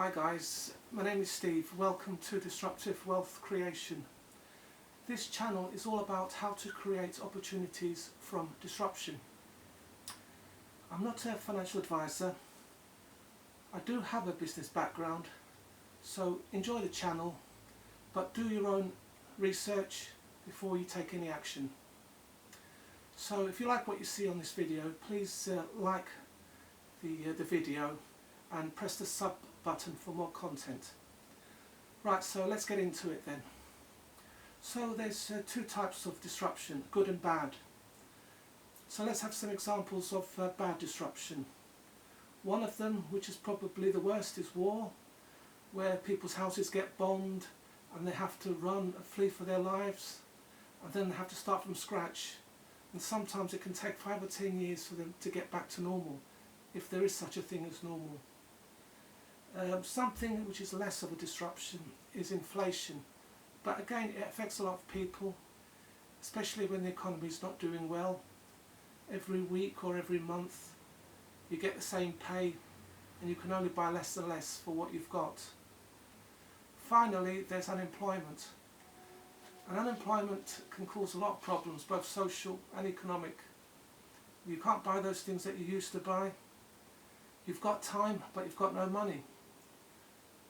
Hi guys, my name is Steve. Welcome to Disruptive Wealth Creation. This channel is all about how to create opportunities from disruption. I'm not a financial advisor. I do have a business background, so enjoy the channel, but do your own research before you take any action. So if you like what you see on this video, please like the video and press the sub button for more content. Right, so let's get into it then. So there's two types of disruption, good and bad. So let's have some examples of bad disruption. One of them, which is probably the worst, is war, where people's houses get bombed and they have to run and flee for their lives, and then they have to start from scratch, and sometimes it can take 5 or 10 years for them to get back to normal, if there is such a thing as normal. Something which is less of a disruption is inflation, but again it affects a lot of people, especially when the economy is not doing well. Every week or every month you get the same pay and you can only buy less and less for what you've got. Finally, there's unemployment, and unemployment can cause a lot of problems, both social and economic. You can't buy those things that you used to buy. You've got time, but you've got no money.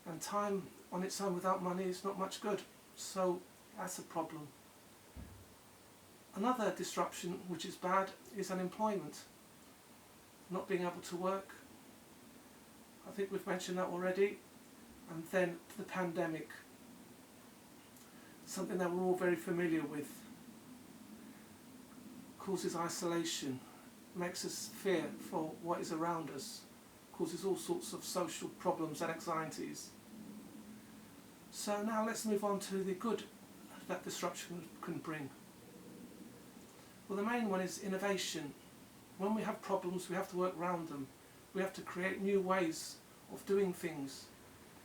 And time on its own without money is not much good, so that's a problem. Another disruption which is bad is unemployment, not being able to work. I think we've mentioned that already. And then the pandemic, something that we're all very familiar with, causes isolation, makes us fear for what is around us, causes all sorts of social problems and anxieties. So now let's move on to the good that disruption can bring. Well, the main one is innovation. When we have problems, we have to work around them. We have to create new ways of doing things.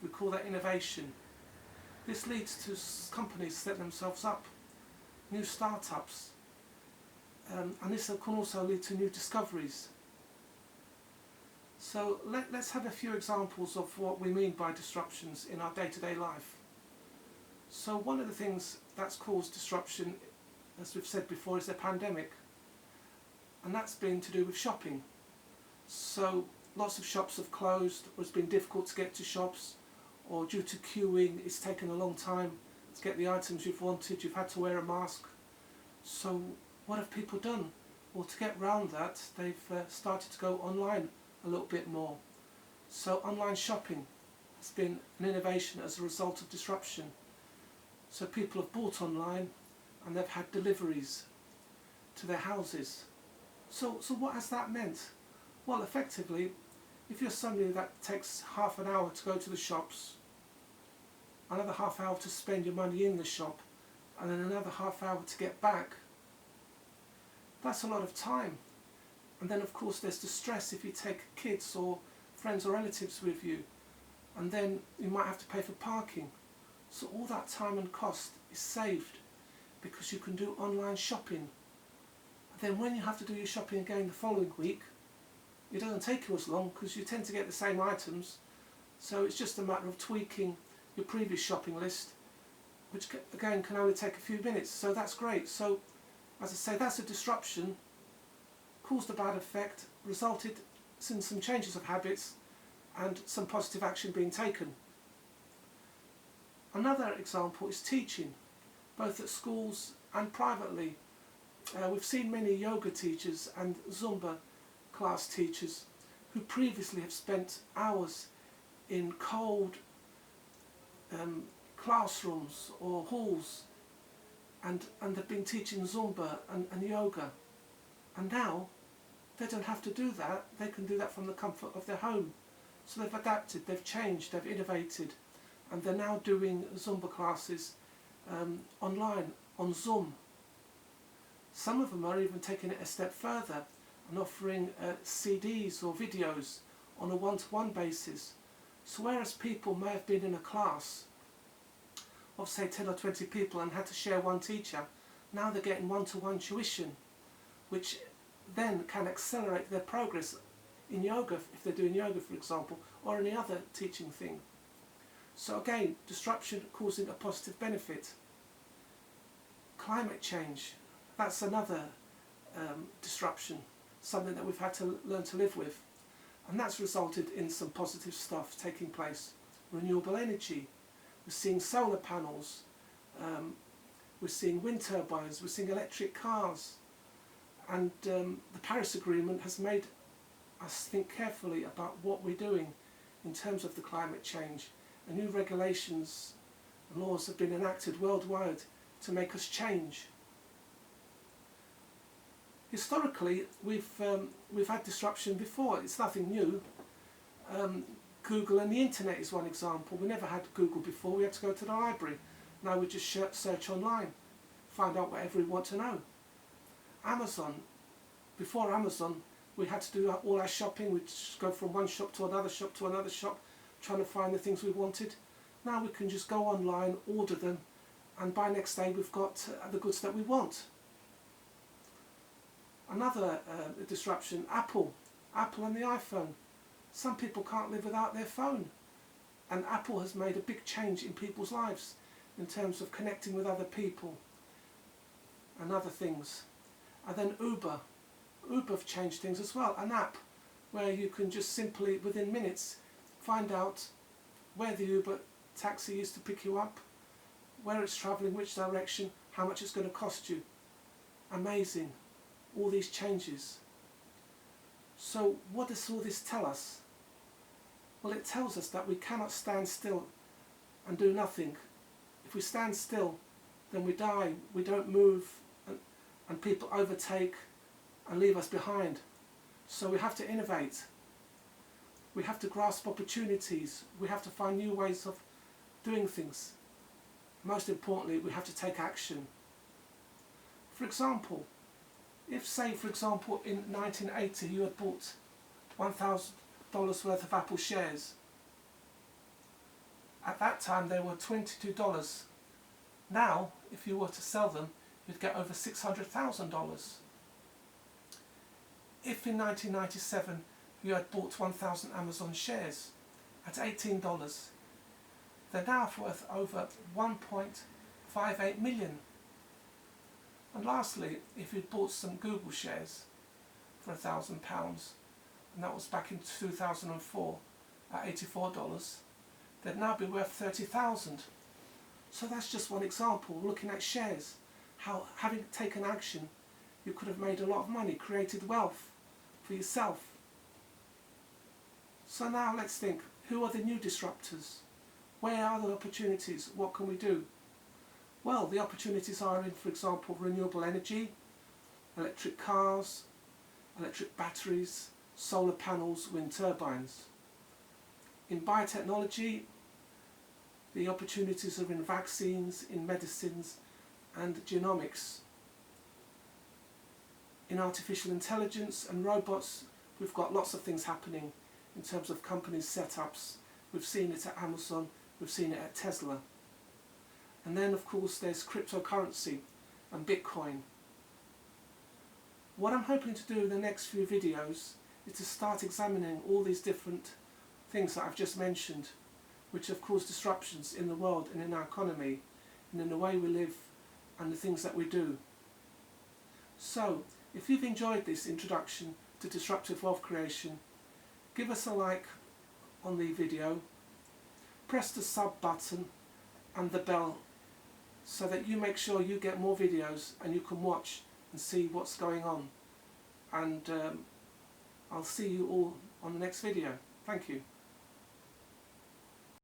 We call that innovation. This leads to companies set themselves up, new startups, and this can also lead to new discoveries. So let's have a few examples of what we mean by disruptions in our day-to-day life. So one of the things that's caused disruption, as we've said before, is the pandemic, and that's been to do with shopping. So lots of shops have closed, or it's been difficult to get to shops, or due to queuing it's taken a long time to get the items you've wanted, you've had to wear a mask. So what have people done? Well, to get round that, they've started to go online a little bit more. So online shopping has been an innovation as a result of disruption. So people have bought online and they've had deliveries to their houses. So what has that meant? Well, effectively, if you're somebody that takes half an hour to go to the shops, another half hour to spend your money in the shop, and then another half hour to get back, that's a lot of time. And then of course there's the stress if you take kids or friends or relatives with you, and then you might have to pay for parking. So all that time and cost is saved because you can do online shopping. And then when you have to do your shopping again the following week, it doesn't take you as long because you tend to get the same items. So it's just a matter of tweaking your previous shopping list, which again can only take a few minutes. So that's great. So as I say, that's a disruption, caused a bad effect, resulted in some changes of habits and some positive action being taken. Another example is teaching, both at schools and privately. We've seen many yoga teachers and Zumba class teachers who previously have spent hours in cold classrooms or halls and they've been teaching Zumba and yoga, and now they don't have to do that. They can do that from the comfort of their home. So they've adapted, they've changed, they've innovated, and they're now doing Zumba classes online on Zoom. Some of them are even taking it a step further and offering CDs or videos on a one-to-one basis. So whereas people may have been in a class of say 10 or 20 people and had to share one teacher, now they're getting one-to-one tuition, which then can accelerate their progress in yoga, if they're doing yoga for example, or any other teaching thing. So again, disruption causing a positive benefit. Climate change, that's another disruption, something that we've had to learn to live with. And that's resulted in some positive stuff taking place. Renewable energy, we're seeing solar panels, we're seeing wind turbines, we're seeing electric cars. And the Paris Agreement has made us think carefully about what we're doing in terms of the climate change. And new regulations and laws have been enacted worldwide to make us change. Historically, we've had disruption before. It's nothing new. Google and the internet is one example. We never had Google before. We had to go to the library. Now we just search online, find out whatever we want to know. Amazon. Before Amazon, we had to do all our shopping. We'd just go from one shop to another shop to another shop, trying to find the things we wanted. Now we can just go online, order them, and by next day we've got the goods that we want. Another disruption, Apple and the iPhone. Some people can't live without their phone, and Apple has made a big change in people's lives in terms of connecting with other people and other things. And then Uber have changed things as well, an app where you can just simply within minutes find out where the Uber taxi is to pick you up, where it's travelling, which direction, how much it's going to cost you. Amazing, all these changes. So what does all this tell us? Well, it tells us that we cannot stand still and do nothing. If we stand still, then we die, we don't move, and people overtake and leave us behind. So we have to innovate. We have to grasp opportunities. We have to find new ways of doing things. Most importantly, we have to take action. For example, if say for example in 1980 you had bought $1,000 worth of Apple shares, at that time they were $22. Now if you were to sell them, you'd get over $600,000. If in 1997 you had bought 1,000 Amazon shares at $18, they're now worth over 1.58 million. And lastly, if you'd bought some Google shares for £1,000, and that was back in 2004 at $84, they'd now be worth 30,000. So that's just one example, looking at shares, how having taken action, you could have made a lot of money, created wealth for yourself. So now let's think, who are the new disruptors? Where are the opportunities? What can we do? Well, the opportunities are in, for example, renewable energy, electric cars, electric batteries, solar panels, wind turbines. In biotechnology, the opportunities are in vaccines, in medicines and genomics. In artificial intelligence and robots, we've got lots of things happening in terms of companies' setups. We've seen it at Amazon, we've seen it at Tesla. And then of course there's cryptocurrency and Bitcoin. What I'm hoping to do in the next few videos is to start examining all these different things that I've just mentioned, which have caused disruptions in the world and in our economy and in the way we live and the things that we do. So, if you've enjoyed this introduction to disruptive wealth creation, give us a like on the video, press the sub button and the bell so that you make sure you get more videos and you can watch and see what's going on. And I'll see you all on the next video. Thank you.